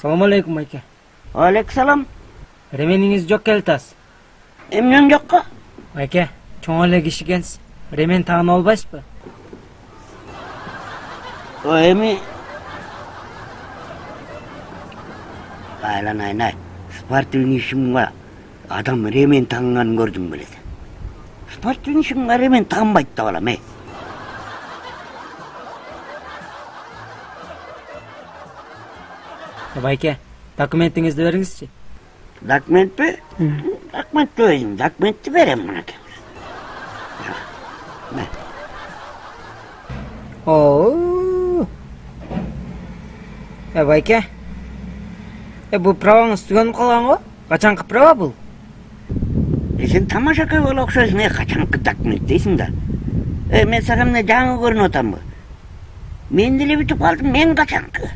Салам алейкум байке. Алейкумсалам. Ремениңиз жок келтас. Эмнен жокко? Байке, чоң эле киши экенсиз. Ремен тагына албайсызбы? Эми айланайын, спортивный ишимге адам ремен тагынганын көрдүм белет. Спортивный ишимге ремен тагынбайт да балам, Байке, документиңизди бериңизчи. Документпи? Документти өзүм, документти берем мынакей. Оо. Байке. Бул праваңыз түгөнүп калган го? Качанкы права бул? Сен тамашакай боло окшойсуң, качанкы документ дейсиң да. Мен сага эмне жаңы көрүнүп атамбы? Мен деле бүтүп калдым, мен качанкы.